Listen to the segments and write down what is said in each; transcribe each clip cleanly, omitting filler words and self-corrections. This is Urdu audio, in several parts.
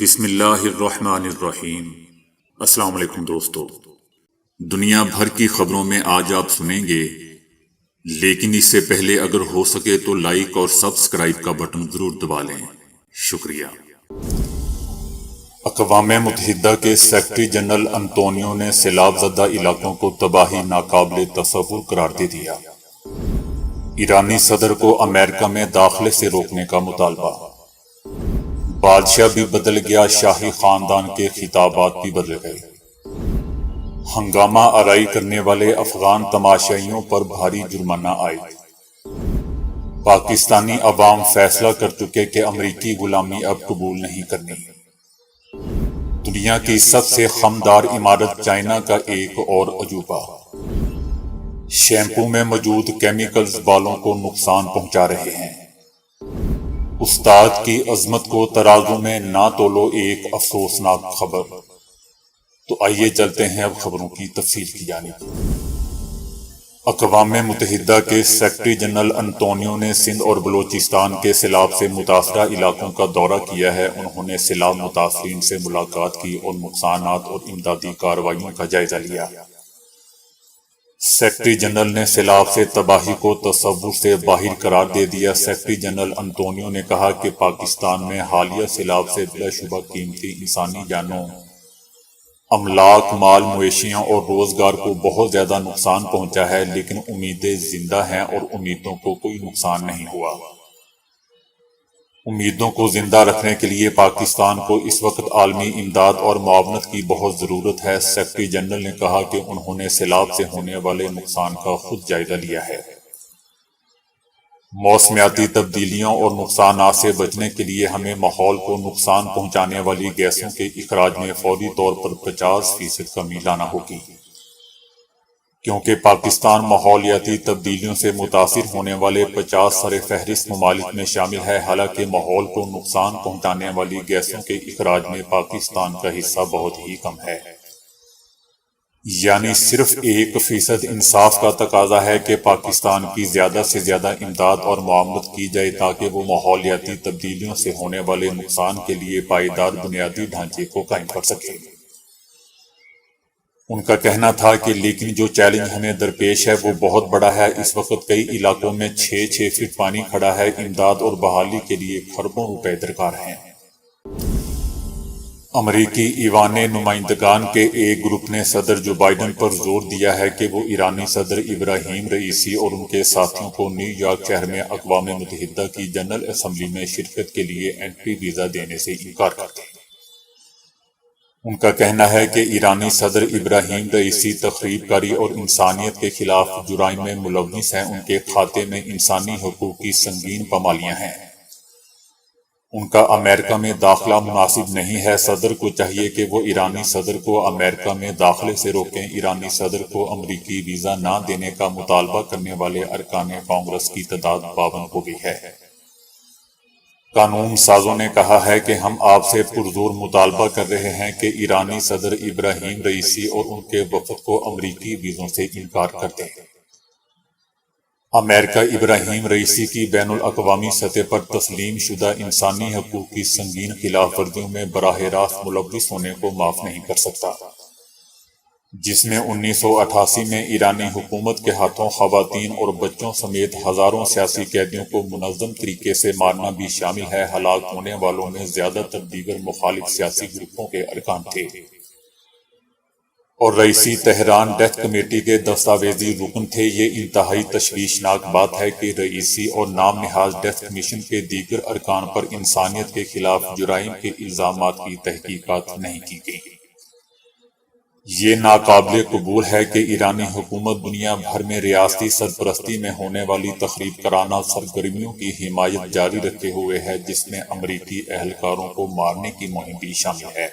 بسم اللہ الرحمن الرحیم۔ السلام علیکم دوستو، دنیا بھر کی خبروں میں آج آپ سنیں گے، لیکن اس سے پہلے اگر ہو سکے تو لائک اور سبسکرائب کا بٹن ضرور دبا لیں۔ شکریہ۔ اقوام متحدہ کے سیکرٹری جنرل انطونیو نے سیلاب زدہ علاقوں کو تباہی ناقابل تصور قرار دے دیا۔ ایرانی صدر کو امریکہ میں داخلے سے روکنے کا مطالبہ۔ بادشاہ بھی بدل گیا، شاہی خاندان کے خطابات بھی بدل گئے۔ ہنگامہ آرائی کرنے والے افغان تماشائیوں پر بھاری جرمانہ عائد۔ پاکستانی عوام فیصلہ کر چکے کہ امریکی غلامی اب قبول نہیں کرنی۔ دنیا کی سب سے خمدار عمارت چائنا کا ایک اور عجوبہ۔ شیمپو میں موجود کیمیکلز بالوں کو نقصان پہنچا رہے ہیں۔ استاد کی عظمت کو ترازو میں نہ تولو، ایک افسوسناک خبر۔ تو آئیے چلتے ہیں اب خبروں کی تفصیل کی جانب۔ اقوام متحدہ کے سیکرٹری جنرل انطونیو نے سندھ اور بلوچستان کے سیلاب سے متاثرہ علاقوں کا دورہ کیا ہے۔ انہوں نے سیلاب متاثرین سے ملاقات کی اور نقصانات اور امدادی کارروائیوں کا جائزہ لیا۔ سیکرٹری جنرل نے سیلاب سے تباہی کو تصور سے باہر قرار دے دیا۔ سیکرٹری جنرل انطونیو نے کہا کہ پاکستان میں حالیہ سیلاب سے بلا شبہ قیمتی انسانی جانوں، املاک، مال مویشیاں اور روزگار کو بہت زیادہ نقصان پہنچا ہے، لیکن امیدیں زندہ ہیں اور امیدوں کو کوئی نقصان نہیں ہوا۔ امیدوں کو زندہ رکھنے کے لیے پاکستان کو اس وقت عالمی امداد اور معاونت کی بہت ضرورت ہے۔ سیکرٹری جنرل نے کہا کہ انہوں نے سیلاب سے ہونے والے نقصان کا خود جائزہ لیا ہے۔ موسمیاتی تبدیلیوں اور نقصانات سے بچنے کے لیے ہمیں ماحول کو نقصان پہنچانے والی گیسوں کے اخراج میں فوری طور پر 50% کمی لانا ہوگی، کیونکہ پاکستان ماحولیاتی تبدیلیوں سے متاثر ہونے والے 50 سر فہرست ممالک میں شامل ہے۔ حالانکہ ماحول کو نقصان پہنچانے والی گیسوں کے اخراج میں پاکستان کا حصہ بہت ہی کم ہے، یعنی صرف 1%۔ انصاف کا تقاضا ہے کہ پاکستان کی زیادہ سے زیادہ امداد اور معاونت کی جائے تاکہ وہ ماحولیاتی تبدیلیوں سے ہونے والے نقصان کے لیے پائیدار بنیادی ڈھانچے کو قائم کر سکے۔ ان کا کہنا تھا کہ لیکن جو چیلنج ہمیں درپیش ہے وہ بہت بڑا ہے۔ اس وقت کئی علاقوں میں 6 فٹ پانی کھڑا ہے۔ امداد اور بحالی کے لیے کھربوں روپے درکار ہیں۔ امریکی ایوان نمائندگان کے ایک گروپ نے صدر جو بائیڈن پر زور دیا ہے کہ وہ ایرانی صدر ابراہیم رئیسی اور ان کے ساتھیوں کو نیو یارک شہر میں اقوام متحدہ کی جنرل اسمبلی میں شرکت کے لیے انٹری ویزا دینے سے انکار کر دیں۔ ان کا کہنا ہے کہ ایرانی صدر ابراہیم رئیسی تخریب کاری اور انسانیت کے خلاف جرائم میں ملوث ہیں۔ ان کے کھاتے میں انسانی حقوق کی سنگین پامالیاں ہیں۔ ان کا امریکہ میں داخلہ مناسب نہیں ہے۔ صدر کو چاہیے کہ وہ ایرانی صدر کو امریکہ میں داخلے سے روکیں۔ ایرانی صدر کو امریکی ویزا نہ دینے کا مطالبہ کرنے والے ارکان کانگریس کی تعداد 52 ہو گئی ہے۔ قانون سازوں نے کہا ہے کہ ہم آپ سے پرزور مطالبہ کر رہے ہیں کہ ایرانی صدر ابراہیم رئیسی اور ان کے وفد کو امریکی ویزوں سے انکار کر دیں۔ امریکہ ابراہیم رئیسی کی بین الاقوامی سطح پر تسلیم شدہ انسانی حقوق کی سنگین خلاف ورزیوں میں براہ راست ملوث ہونے کو معاف نہیں کر سکتا، جس میں 1988 میں ایرانی حکومت کے ہاتھوں خواتین اور بچوں سمیت ہزاروں سیاسی قیدیوں کو منظم طریقے سے مارنا بھی شامل ہے۔ ہلاک ہونے والوں میں زیادہ تر دیگر مخالف سیاسی گروپوں کے ارکان تھے، اور رئیسی تہران ڈیتھ کمیٹی کے دستاویزی رکن تھے۔ یہ انتہائی تشویشناک بات ہے کہ رئیسی اور نام نہاد ڈیتھ کمیشن کے دیگر ارکان پر انسانیت کے خلاف جرائم کے الزامات کی تحقیقات نہیں کی گئی۔ یہ ناقابل قبول ہے کہ ایرانی حکومت دنیا بھر میں ریاستی سرپرستی میں ہونے والی تخریب کارانہ سرگرمیوں کی حمایت جاری رکھتے ہوئے ہے، جس میں امریکی اہلکاروں کو مارنے کی مہم بھی شامل ہے۔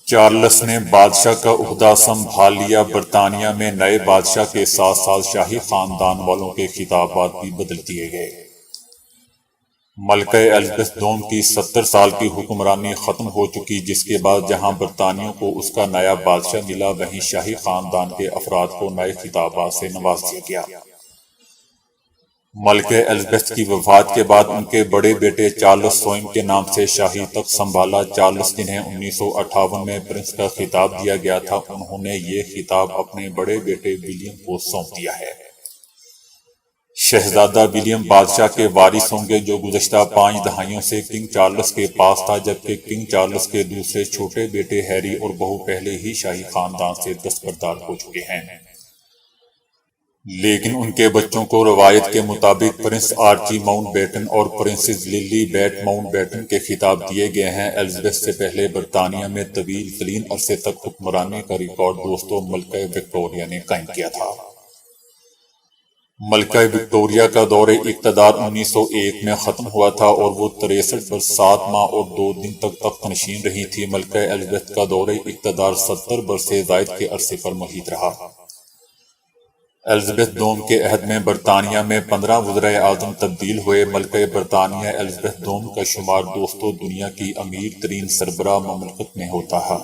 چارلس نے بادشاہ کا عہدہ سنبھال لیا۔ برطانیہ میں نئے بادشاہ کے ساتھ ساتھ شاہی خاندان والوں کے خطابات بھی بدل دیے گئے۔ ملکہ ایلزابتھ دوم کی 70 سال کی حکمرانی ختم ہو چکی، جس کے بعد جہاں برطانیہ کو اس کا نیا بادشاہ ملا، وہیں شاہی خاندان کے افراد کو نئے خطابات سے نواز دیا گیا۔ ملکہ ایلزابتھ کی وفات کے بعد ان کے بڑے بیٹے چارلس سوئم کے نام سے شاہی تخت سنبھالا۔ چارلس، جنہیں 1958 میں پرنس کا خطاب دیا گیا تھا، انہوں نے یہ خطاب اپنے بڑے بیٹے ولیم کو سونپ دیا ہے۔ شہزادہ ولیم بادشاہ کے وارث ہوں گے، جو گزشتہ 5 دہائیوں سے کنگ چارلس کے پاس تھا، جبکہ کنگ چارلس کے دوسرے چھوٹے بیٹے ہیری اور بہو پہلے ہی شاہی خاندان سے دستبردار ہو چکے ہیں۔ لیکن ان کے بچوں کو روایت کے مطابق پرنس آرچی ماؤنٹ بیٹن اور پرنسز للی بیٹ ماؤنٹ بیٹن کے خطاب دیے گئے ہیں۔ ایلزابتھ سے پہلے برطانیہ میں طویل ترین عرصے تک حکمرانی کا ریکارڈ دوستو ملکہ وکٹوریہ نے قائم کیا تھا۔ ملکہ وکٹوریہ کا دور اقتدار 1901 میں ختم ہوا تھا اور وہ 63 برس 7 ماہ اور 2 دن تک تخت نشین رہی تھی۔ ملکہ ایلزابتھ کا دور اقتدار 70 برس سے زائد کے عرصے پر محیط رہا۔ ایلزابتھ دوم کے عہد میں برطانیہ میں 15 وزرائے اعظم تبدیل ہوئے۔ ملکہ برطانیہ ایلزابتھ دوم کا شمار دوستو دنیا کی امیر ترین سربراہ مملکت میں ہوتا ہے۔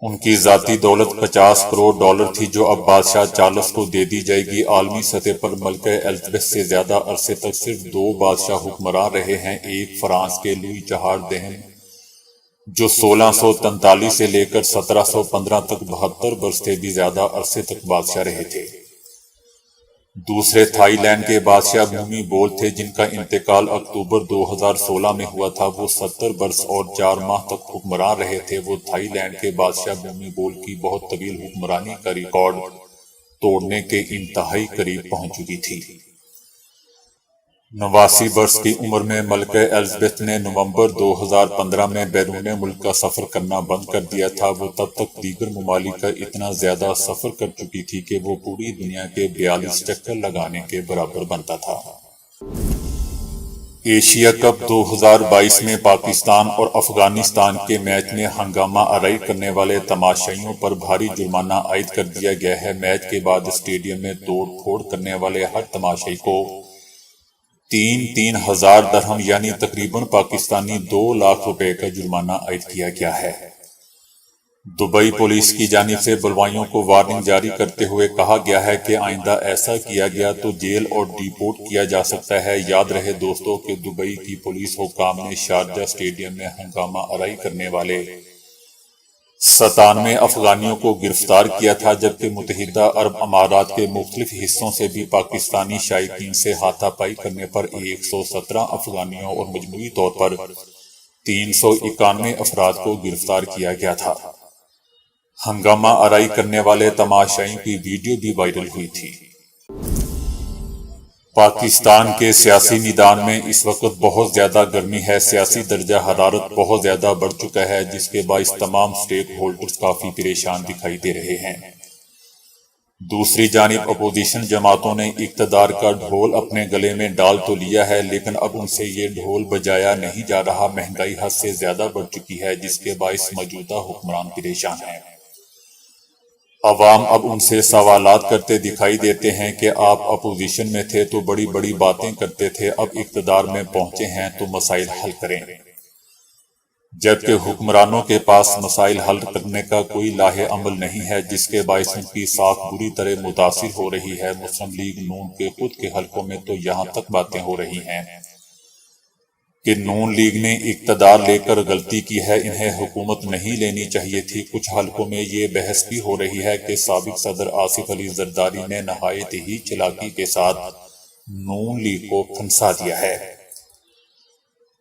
ان کی ذاتی دولت 50 کروڑ ڈالر تھی، جو اب بادشاہ چارلس کو دے دی جائے گی۔ عالمی سطح پر ملکہ ایلزابتھ سے زیادہ عرصے تک صرف 2 بادشاہ حکمران رہے ہیں۔ ایک فرانس کے لوئی چہار دہم، جو 1643 سے لے کر 1715 تک 72 برس سے بھی زیادہ عرصے تک بادشاہ رہے تھے۔ دوسرے تھائی لینڈ کے بادشاہ بھومی بول تھے، جن کا انتقال اکتوبر 2016 میں ہوا تھا۔ وہ 70 برس اور 4 ماہ تک حکمران رہے تھے۔ وہ تھائی لینڈ کے بادشاہ بھومی بول کی بہت طویل حکمرانی کا ریکارڈ توڑنے کے انتہائی قریب پہنچ چکی تھی۔ 89 برس کی عمر میں ملکہ ایلزابتھ نے نومبر 2015 میں بیرون ملک کا سفر کرنا بند کر دیا تھا۔ وہ تب تک دیگر ممالک کا اتنا زیادہ سفر کر چکی تھی کہ وہ پوری دنیا کے 42 چکر لگانے کے برابر بنتا تھا۔ ایشیا کپ 2022 میں پاکستان اور افغانستان کے میچ میں ہنگامہ آرائی کرنے والے تماشائیوں پر بھاری جرمانہ عائد کر دیا گیا ہے۔ میچ کے بعد اسٹیڈیم میں توڑ پھوڑ کرنے والے ہر تماشائی کو 3,000 ہزار درہم یعنی تقریباً پاکستانی 2 لاکھ روپے کا جرمانہ عائد کیا گیا ہے۔ دبئی پولیس کی جانب سے بلوائیوں کو وارننگ جاری کرتے ہوئے کہا گیا ہے کہ آئندہ ایسا کیا گیا تو جیل اور ڈیپورٹ کیا جا سکتا ہے۔ یاد رہے دوستو کہ دبئی کی پولیس حکام نے شارجہ اسٹیڈیم میں ہنگامہ آرائی کرنے والے 97 افغانیوں کو گرفتار کیا تھا، جبکہ متحدہ عرب امارات کے مختلف حصوں سے بھی پاکستانی شائقین سے ہاتھا پائی کرنے پر 117 افغانیوں اور مجموعی طور پر 391 افراد کو گرفتار کیا گیا تھا۔ ہنگامہ آرائی کرنے والے تماشائیوں کی ویڈیو بھی وائرل ہوئی تھی۔ پاکستان کے سیاسی میدان میں اس وقت بہت زیادہ گرمی ہے۔ سیاسی درجہ حرارت بہت زیادہ بڑھ چکا ہے، جس کے باعث تمام سٹیک ہولڈرز کافی پریشان دکھائی دے رہے ہیں۔ دوسری جانب اپوزیشن جماعتوں نے اقتدار کا ڈھول اپنے گلے میں ڈال تو لیا ہے، لیکن اب ان سے یہ ڈھول بجایا نہیں جا رہا۔ مہنگائی حد سے زیادہ بڑھ چکی ہے، جس کے باعث موجودہ حکمران پریشان ہیں۔ عوام اب ان سے سوالات کرتے دکھائی دیتے ہیں کہ آپ اپوزیشن میں تھے تو بڑی بڑی باتیں کرتے تھے، اب اقتدار میں پہنچے ہیں تو مسائل حل کریں۔ جبکہ حکمرانوں کے پاس مسائل حل کرنے کا کوئی لاہ عمل نہیں ہے، جس کے باعث ان کی ساکھ بری طرح متاثر ہو رہی ہے۔ مسلم لیگ نون کے خود کے حلقوں میں تو یہاں تک باتیں ہو رہی ہیں کہ نون لیگ نے اقتدار لے کر غلطی کی ہے، انہیں حکومت نہیں لینی چاہیے تھی۔ کچھ حلقوں میں یہ بحث بھی ہو رہی ہے کہ سابق صدر آصف علی زرداری نے نہایت ہی چالاکی کے ساتھ نون لیگ کو پھنسا دیا ہے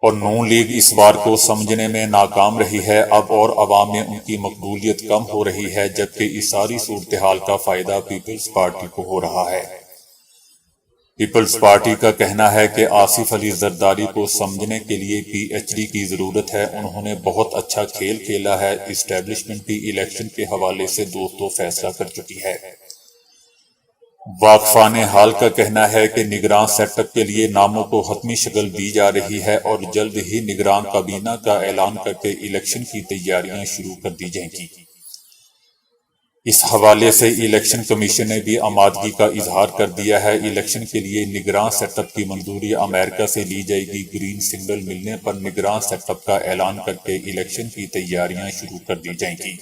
اور نون لیگ اس بار کو سمجھنے میں ناکام رہی ہے۔ اب اور عوام میں ان کی مقبولیت کم ہو رہی ہے، جبکہ اس ساری صورتحال کا فائدہ پیپلز پارٹی کو ہو رہا ہے۔ پیپلز پارٹی کا کہنا ہے کہ آصف علی زرداری کو سمجھنے کے لیے پی ایچ ڈی کی ضرورت ہے، انہوں نے بہت اچھا کھیل کھیلا ہے۔ اسٹیبلشمنٹ بھی الیکشن کے حوالے سے دوستو فیصلہ کر چکی ہے۔ واقفان حال کا کہنا ہے کہ نگراں سیٹ اپ کے لیے ناموں کو حتمی شکل دی جا رہی ہے اور جلد ہی نگران کابینہ کا اعلان کر کے الیکشن کی تیاریاں شروع کر دی جائیں گی۔ اس حوالے سے الیکشن کمیشن نے بھی آمادگی کا اظہار کر دیا ہے۔ الیکشن کے لیے نگراں سیٹ اپ کی منظوری امریکہ سے لی جائے گی۔ گرین سگنل ملنے پر نگراں سیٹ اپ کا اعلان کر کے الیکشن کی تیاریاں شروع کر دی جائیں گی۔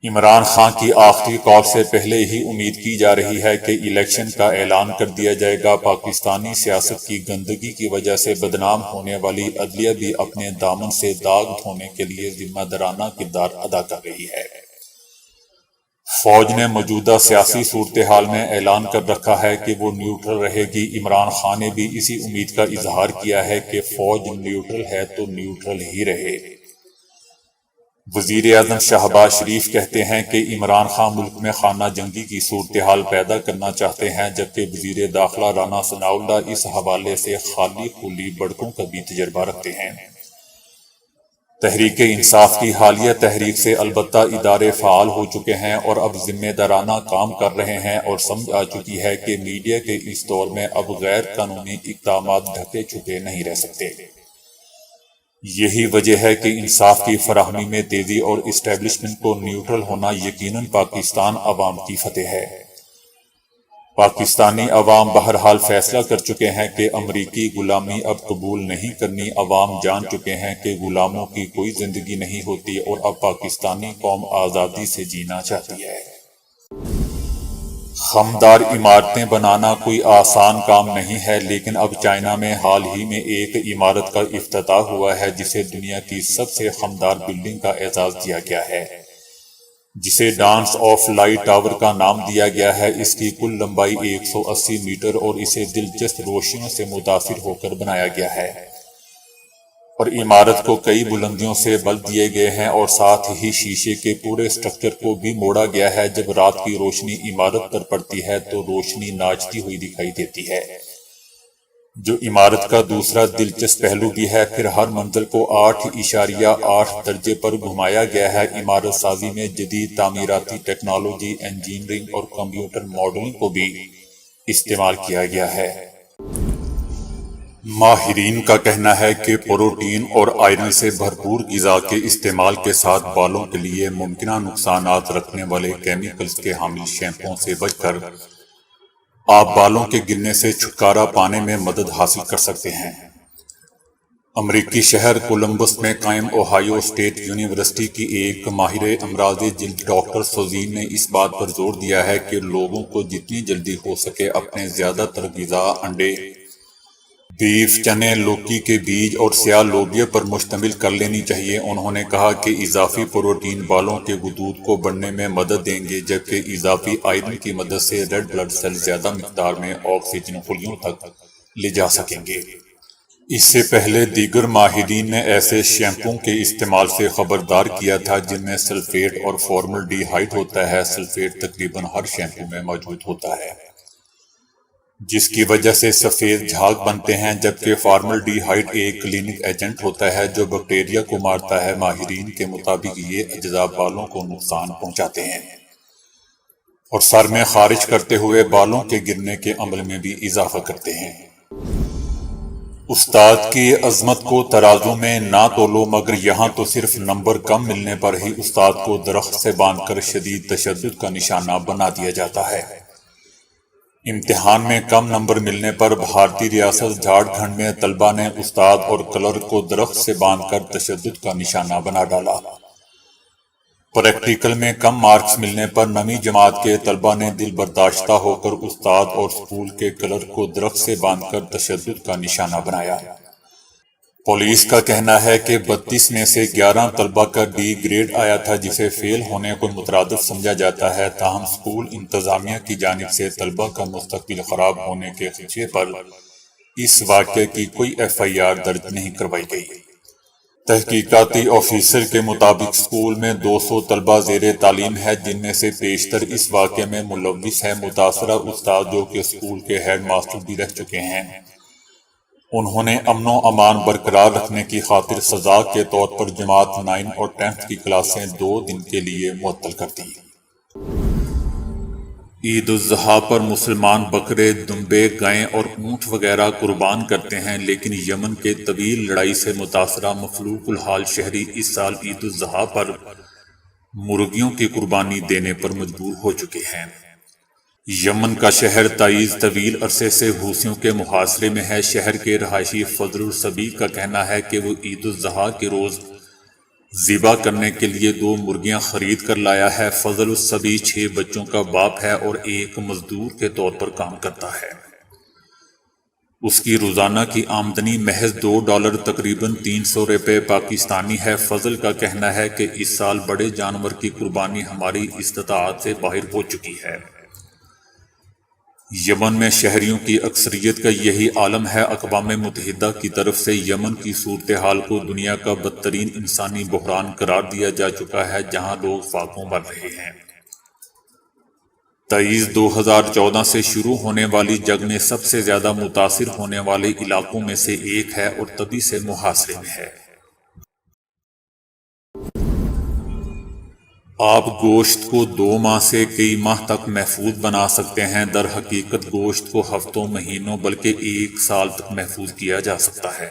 عمران خان کی آخری کال سے پہلے ہی امید کی جا رہی ہے کہ الیکشن کا اعلان کر دیا جائے گا۔ پاکستانی سیاست کی گندگی کی وجہ سے بدنام ہونے والی عدلیہ بھی اپنے دامن سے داغ دھونے کے لیے ذمہ دارانہ کردار ادا کر رہی ہے۔ فوج نے موجودہ سیاسی صورتحال میں اعلان کر رکھا ہے کہ وہ نیوٹرل رہے گی۔ عمران خان نے بھی اسی امید کا اظہار کیا ہے کہ فوج نیوٹرل ہے تو نیوٹرل ہی رہے۔ وزیر اعظم شہباز شریف کہتے ہیں کہ عمران خان ملک میں خانہ جنگی کی صورتحال پیدا کرنا چاہتے ہیں، جبکہ وزیر داخلہ رانا ثناء اللہ اس حوالے سے خالی خلی بڑکوں کا بھی تجربہ رکھتے ہیں۔ تحریک انصاف کی حالیہ تحریک سے البتہ ادارے فعال ہو چکے ہیں اور اب ذمہ دارانہ کام کر رہے ہیں، اور سمجھ آ چکی ہے کہ میڈیا کے اس دور میں اب غیر قانونی اقدامات ڈھکے چھپے نہیں رہ سکتے۔ یہی وجہ ہے کہ انصاف کی فراہمی میں تیزی اور اسٹیبلشمنٹ کو نیوٹرل ہونا یقیناً پاکستان عوام کی فتح ہے۔ پاکستانی عوام بہرحال فیصلہ کر چکے ہیں کہ امریکی غلامی اب قبول نہیں کرنی۔ عوام جان چکے ہیں کہ غلاموں کی کوئی زندگی نہیں ہوتی، اور اب پاکستانی قوم آزادی سے جینا چاہتی ہے۔ خمدار عمارتیں بنانا کوئی آسان کام نہیں ہے، لیکن اب چائنا میں حال ہی میں ایک عمارت کا افتتاح ہوا ہے جسے دنیا کی سب سے خمدار بلڈنگ کا اعزاز دیا گیا ہے، جسے ڈانس آف لائٹ ٹاور کا نام دیا گیا ہے۔ اس کی کل لمبائی 180 میٹر اور اسے دلچسپ روشنیوں سے متاثر ہو کر بنایا گیا ہے، اور عمارت کو کئی بلندیوں سے بل دیے گئے ہیں، اور ساتھ ہی شیشے کے پورے سٹرکچر کو بھی موڑا گیا ہے۔ جب رات کی روشنی عمارت پر پڑتی ہے تو روشنی ناچتی ہوئی دکھائی دیتی ہے، جو عمارت کا دوسرا دلچسپ پہلو بھی ہے۔ پھر ہر منزل کو 8.8 درجے پر گھمایا گیا ہے۔ عمارت سازی میں جدید تعمیراتی ٹیکنالوجی، انجینئرنگ اور کمپیوٹر ماڈلنگ کو بھی استعمال کیا گیا ہے۔ ماہرین کا کہنا ہے کہ پروٹین اور آئرن سے بھرپور غذا کے استعمال کے ساتھ بالوں کے لیے ممکنہ نقصانات رکھنے والے کیمیکلز کے حامل شیمپوؤں سے بچ کر آپ بالوں کے گرنے سے چھٹکارا پانے میں مدد حاصل کر سکتے ہیں۔ امریکی شہر کولمبس میں قائم اوہایو اسٹیٹ یونیورسٹی کی ایک ماہر امراض جلد ڈاکٹر سوزین نے اس بات پر زور دیا ہے کہ لوگوں کو جتنی جلدی ہو سکے اپنے زیادہ تر غذا انڈے، بیف، چنے، لوکی کے بیج اور سیاہ لوبیا پر مشتمل کر لینی چاہیے۔ انہوں نے کہا کہ اضافی پروٹین بالوں کے غدود کو بڑھنے میں مدد دیں گے، جبکہ اضافی آئرن کی مدد سے ریڈ بلڈ سیل زیادہ مقدار میں آکسیجن خلیوں تک لے جا سکیں گے۔ اس سے پہلے دیگر ماہرین نے ایسے شیمپوؤں کے استعمال سے خبردار کیا تھا جن میں سلفیٹ اور فارمل ڈی ہائیڈ ہوتا ہے۔ سلفیٹ تقریباً ہر شیمپو میں موجود ہوتا ہے، جس کی وجہ سے سفید جھاگ بنتے ہیں، جبکہ فارمل ڈی ہائیڈ ایک کلینک ایجنٹ ہوتا ہے جو بیکٹیریا کو مارتا ہے۔ ماہرین کے مطابق یہ اجزاء بالوں کو نقصان پہنچاتے ہیں اور سر میں خارج کرتے ہوئے بالوں کے گرنے کے عمل میں بھی اضافہ کرتے ہیں۔ استاد کی عظمت کو ترازو میں نہ تولو، مگر یہاں تو صرف نمبر کم ملنے پر ہی استاد کو درخت سے باندھ کر شدید تشدد کا نشانہ بنا دیا جاتا ہے۔ امتحان میں کم نمبر ملنے پر بھارتی ریاست جھارکھنڈ میں طلبہ نے استاد اور کلرک کو درخت سے باندھ کر تشدد کا نشانہ بنا ڈالا۔ پریکٹیکل میں کم مارکس ملنے پر 9ویں جماعت کے طلبہ نے دل برداشتہ ہو کر استاد اور اسکول کے کلرک کو درخت سے باندھ کر تشدد کا نشانہ بنایا۔ پولیس کا کہنا ہے کہ 32 میں سے 11 طلبہ کا ڈی گریڈ آیا تھا، جسے فیل ہونے کو مترادف سمجھا جاتا ہے۔ تاہم اسکول انتظامیہ کی جانب سے طلبہ کا مستقبل خراب ہونے کے خدشے پر اس واقعے کی کوئی FIR درج نہیں کروائی گئی۔ تحقیقاتی آفیسر کے مطابق اسکول میں 200 طلبہ زیر تعلیم ہے، جن میں سے بیشتر اس واقعے میں ملوث ہے۔ متاثرہ استاد، جو کہ اسکول کے ہیڈ ماسٹر بھی رہ چکے ہیں، انہوں نے امن و امان برقرار رکھنے کی خاطر سزا کے طور پر جماعت 9 اور 10 کی کلاسیں 2 دن کے لیے معطل کر دی۔ عید الاضحیٰ پر مسلمان بکرے، دمبے، گائیں اور اونٹ وغیرہ قربان کرتے ہیں، لیکن یمن کے طویل لڑائی سے متاثرہ مفلوق الحال شہری اس سال عید الاضحیٰ پر مرغیوں کی قربانی دینے پر مجبور ہو چکے ہیں۔ یمن کا شہر تعیز طویل عرصے سے حوثیوں کے محاصرے میں ہے۔ شہر کے رہائشی فضل الصبیح کا کہنا ہے کہ وہ عید الاضحیٰ کے روز ذبح کرنے کے لیے 2 مرغیاں خرید کر لایا ہے۔ فضل الصبی 6 بچوں کا باپ ہے اور ایک مزدور کے طور پر کام کرتا ہے۔ اس کی روزانہ کی آمدنی محض $2 تقریباً 300 روپے پاکستانی ہے۔ فضل کا کہنا ہے کہ اس سال بڑے جانور کی قربانی ہماری استطاعت سے باہر ہو چکی ہے۔ یمن میں شہریوں کی اکثریت کا یہی عالم ہے۔ اقوام متحدہ کی طرف سے یمن کی صورتحال کو دنیا کا بدترین انسانی بحران قرار دیا جا چکا ہے، جہاں لوگ فاقوں مر رہے ہیں۔ تئیس 2014 سے شروع ہونے والی جنگ میں سب سے زیادہ متاثر ہونے والے علاقوں میں سے ایک ہے اور تبھی سے محاصرے میں ہے۔ آپ گوشت کو 2 ماہ سے کئی ماہ تک محفوظ بنا سکتے ہیں۔ در حقیقت گوشت کو ہفتوں، مہینوں بلکہ 1 سال تک محفوظ کیا جا سکتا ہے،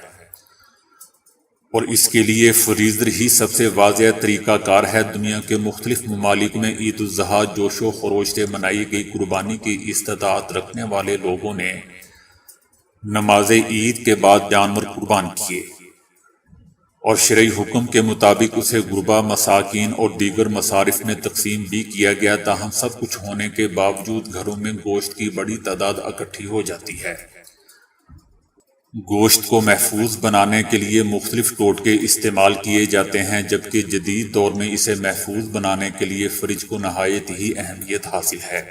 اور اس کے لیے فریزر ہی سب سے واضح طریقہ کار ہے۔ دنیا کے مختلف ممالک میں عید الاضحیٰ جوش و خروش سے منائی گئی۔ قربانی کی استطاعت رکھنے والے لوگوں نے نماز عید کے بعد جانور قربان کیے، اور شرعی حکم کے مطابق اسے غربا، مساکین اور دیگر مصارف میں تقسیم بھی کیا گیا۔ تاہم سب کچھ ہونے کے باوجود گھروں میں گوشت کی بڑی تعداد اکٹھی ہو جاتی ہے۔ گوشت کو محفوظ بنانے کے لیے مختلف ٹوٹکے استعمال کیے جاتے ہیں، جبکہ جدید دور میں اسے محفوظ بنانے کے لیے فریج کو نہایت ہی اہمیت حاصل ہے۔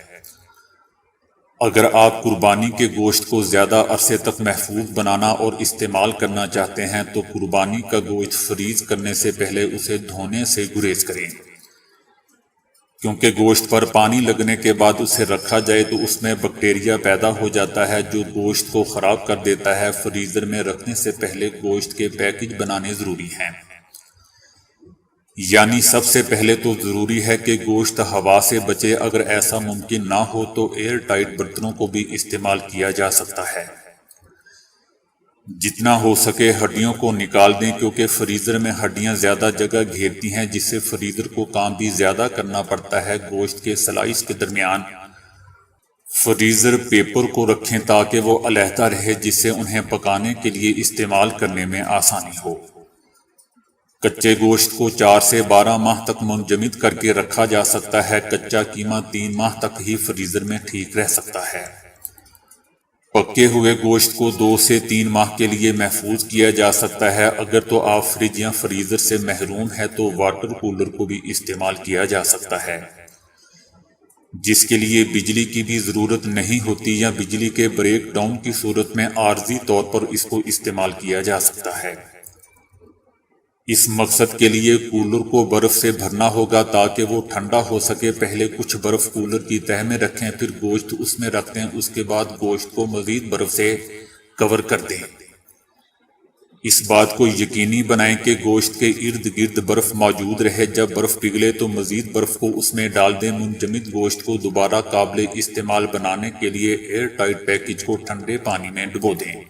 اگر آپ قربانی کے گوشت کو زیادہ عرصے تک محفوظ بنانا اور استعمال کرنا چاہتے ہیں تو قربانی کا گوشت فریز کرنے سے پہلے اسے دھونے سے گریز کریں، کیونکہ گوشت پر پانی لگنے کے بعد اسے رکھا جائے تو اس میں بیکٹیریا پیدا ہو جاتا ہے جو گوشت کو خراب کر دیتا ہے۔ فریزر میں رکھنے سے پہلے گوشت کے پیکج بنانے ضروری ہیں، یعنی سب سے پہلے تو ضروری ہے کہ گوشت ہوا سے بچے۔ اگر ایسا ممکن نہ ہو تو ایئر ٹائٹ برتنوں کو بھی استعمال کیا جا سکتا ہے۔ جتنا ہو سکے ہڈیوں کو نکال دیں، کیونکہ فریزر میں ہڈیاں زیادہ جگہ گھیرتی ہیں، جس سے فریزر کو کام بھی زیادہ کرنا پڑتا ہے۔ گوشت کے سلائس کے درمیان فریزر پیپر کو رکھیں تاکہ وہ علیحدہ رہے، جس سے انہیں پکانے کے لیے استعمال کرنے میں آسانی ہو۔ کچے گوشت کو 4 سے 12 ماہ تک منجمد کر کے رکھا جا سکتا ہے۔ کچا قیمہ 3 ماہ تک ہی فریزر میں ٹھیک رہ سکتا ہے۔ پکے ہوئے گوشت کو 2 سے 3 ماہ کے لیے محفوظ کیا جا سکتا ہے۔ اگر تو آپ فریج یا فریزر سے محروم ہے تو واٹر کولر کو بھی استعمال کیا جا سکتا ہے، جس کے لیے بجلی کی بھی ضرورت نہیں ہوتی، یا بجلی کے بریک ڈاؤن کی صورت میں عارضی طور پر اس کو استعمال کیا جا سکتا ہے۔ اس مقصد کے لیے کولر کو برف سے بھرنا ہوگا تاکہ وہ ٹھنڈا ہو سکے۔ پہلے کچھ برف کولر کی تہہ میں رکھیں، پھر گوشت اس میں رکھ دیں۔ اس کے بعد گوشت کو مزید برف سے کور کر دیں۔ اس بات کو یقینی بنائیں کہ گوشت کے ارد گرد برف موجود رہے۔ جب برف پگھلے تو مزید برف کو اس میں ڈال دیں۔ منجمد گوشت کو دوبارہ قابل استعمال بنانے کے لیے ایئر ٹائٹ پیکج کو ٹھنڈے پانی میں ڈبو دیں،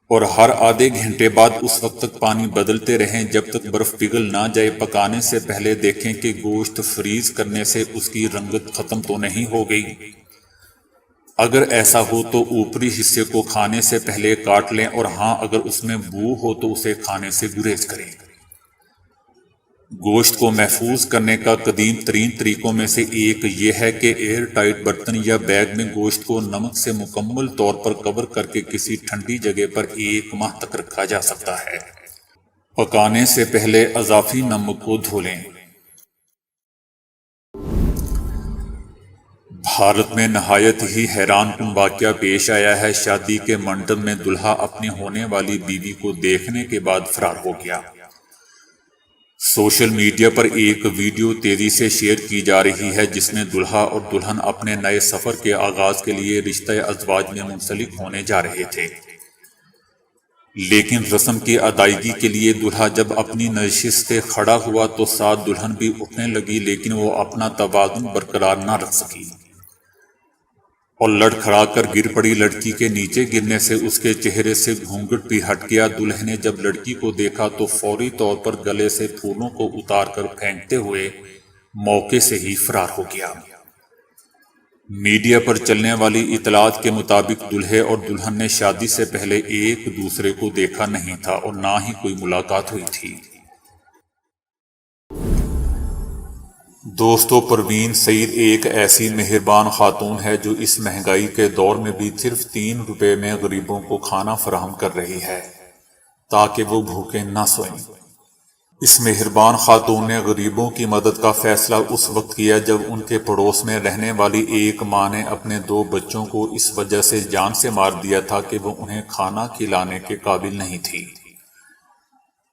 اور ہر آدھے گھنٹے بعد اس وقت تک پانی بدلتے رہیں جب تک برف پگھل نہ جائے۔ پکانے سے پہلے دیکھیں کہ گوشت فریز کرنے سے اس کی رنگت ختم تو نہیں ہو گئی۔ اگر ایسا ہو تو اوپری حصے کو کھانے سے پہلے کاٹ لیں، اور ہاں اگر اس میں بو ہو تو اسے کھانے سے گریز کریں۔ گوشت کو محفوظ کرنے کا قدیم ترین طریقوں میں سے ایک یہ ہے کہ ایئر ٹائٹ برتن یا بیگ میں گوشت کو نمک سے مکمل طور پر کور کر کے کسی ٹھنڈی جگہ پر 1 ماہ تک رکھا جا سکتا ہے۔ پکانے سے پہلے اضافی نمک کو دھو لیں۔ بھارت میں نہایت ہی حیران کن واقعہ پیش آیا ہے۔ شادی کے منڈپ میں دلہا اپنی ہونے والی بیوی کو دیکھنے کے بعد فرار ہو گیا۔ سوشل میڈیا پر ایک ویڈیو تیزی سے شیئر کی جا رہی ہے جس میں دلہا اور دلہن اپنے نئے سفر کے آغاز کے لیے رشتہ ازواج میں منسلک ہونے جا رہے تھے، لیکن رسم کی ادائیگی کے لیے دلہا جب اپنی نشست سے کھڑا ہوا تو ساتھ دلہن بھی اٹھنے لگی، لیکن وہ اپنا توازن برقرار نہ رکھ سکی اور لڑکھڑا کر گر پڑی۔ لڑکی کے نیچے گرنے سے اس کے چہرے سے گھونگھٹ بھی ہٹ گیا۔ دلہے نے جب لڑکی کو دیکھا تو فوری طور پر گلے سے پھولوں کو اتار کر پھینکتے ہوئے موقع سے ہی فرار ہو گیا۔ میڈیا پر چلنے والی اطلاعات کے مطابق دلہے اور دلہن نے شادی سے پہلے ایک دوسرے کو دیکھا نہیں تھا اور نہ ہی کوئی ملاقات ہوئی تھی۔ دوستو، پروین سعید ایک ایسی مہربان خاتون ہے جو اس مہنگائی کے دور میں بھی صرف 3 روپے میں غریبوں کو کھانا فراہم کر رہی ہے تاکہ وہ بھوکے نہ سوئیں۔ اس مہربان خاتون نے غریبوں کی مدد کا فیصلہ اس وقت کیا جب ان کے پڑوس میں رہنے والی ایک ماں نے اپنے 2 بچوں کو اس وجہ سے جان سے مار دیا تھا کہ وہ انہیں کھانا کھلانے کے قابل نہیں تھی۔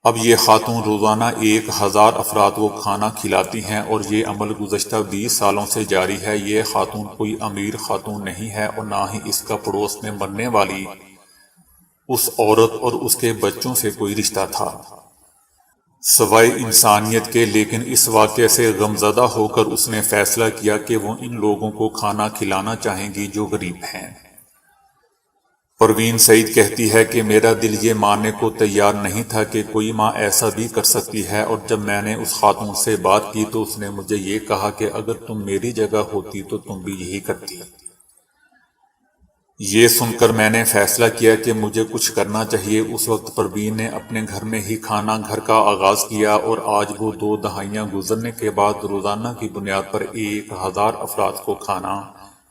اب یہ خاتون روزانہ 1000 افراد کو کھانا کھلاتی ہیں اور یہ عمل گزشتہ 20 سالوں سے جاری ہے۔ یہ خاتون کوئی امیر خاتون نہیں ہے اور نہ ہی اس کا پڑوس میں مرنے والی اس عورت اور اس کے بچوں سے کوئی رشتہ تھا سوائے انسانیت کے، لیکن اس واقعے سے غمزدہ ہو کر اس نے فیصلہ کیا کہ وہ ان لوگوں کو کھانا کھلانا چاہیں گی جو غریب ہیں۔ پروین سعید کہتی ہے کہ میرا دل یہ ماننے کو تیار نہیں تھا کہ کوئی ماں ایسا بھی کر سکتی ہے، اور جب میں نے اس خاتون سے بات کی تو اس نے مجھے یہ کہا کہ اگر تم میری جگہ ہوتی تو تم بھی یہی کرتی۔ یہ سن کر میں نے فیصلہ کیا کہ مجھے کچھ کرنا چاہیے۔ اس وقت پروین نے اپنے گھر میں ہی کھانا گھر کا آغاز کیا اور آج وہ 2 دہائیاں گزرنے کے بعد روزانہ کی بنیاد پر 1000 افراد کو کھانا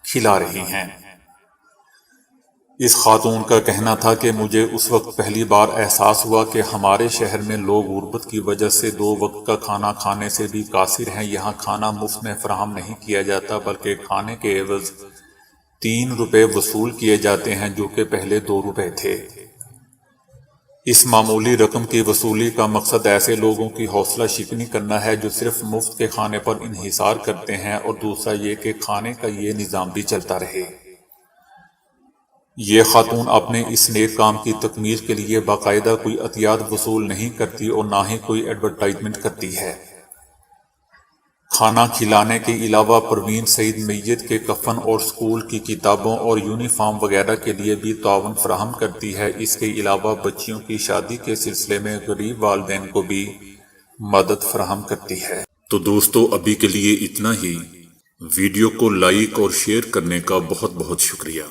کھلا رہی ہیں۔ اس خاتون کا کہنا تھا کہ مجھے اس وقت پہلی بار احساس ہوا کہ ہمارے شہر میں لوگ غربت کی وجہ سے 2 وقت کا کھانا کھانے سے بھی قاصر ہیں۔ یہاں کھانا مفت میں فراہم نہیں کیا جاتا بلکہ کھانے کے عوض 3 روپے وصول کیے جاتے ہیں، جو کہ پہلے 2 روپے تھے۔ اس معمولی رقم کی وصولی کا مقصد ایسے لوگوں کی حوصلہ شکنی کرنا ہے جو صرف مفت کے کھانے پر انحصار کرتے ہیں، اور دوسرا یہ کہ کھانے کا یہ نظام بھی چلتا رہے۔ یہ خاتون اپنے اس نیک کام کی تکمیل کے لیے باقاعدہ کوئی عطیات وصول نہیں کرتی اور نہ ہی کوئی ایڈورٹائزمنٹ کرتی ہے۔ کھانا کھلانے کے علاوہ پروین سعید میت کے کفن اور سکول کی کتابوں اور یونیفارم وغیرہ کے لیے بھی تعاون فراہم کرتی ہے۔ اس کے علاوہ بچیوں کی شادی کے سلسلے میں غریب والدین کو بھی مدد فراہم کرتی ہے۔ تو دوستو، ابھی کے لیے اتنا ہی۔ ویڈیو کو لائک اور شیئر کرنے کا بہت بہت شکریہ۔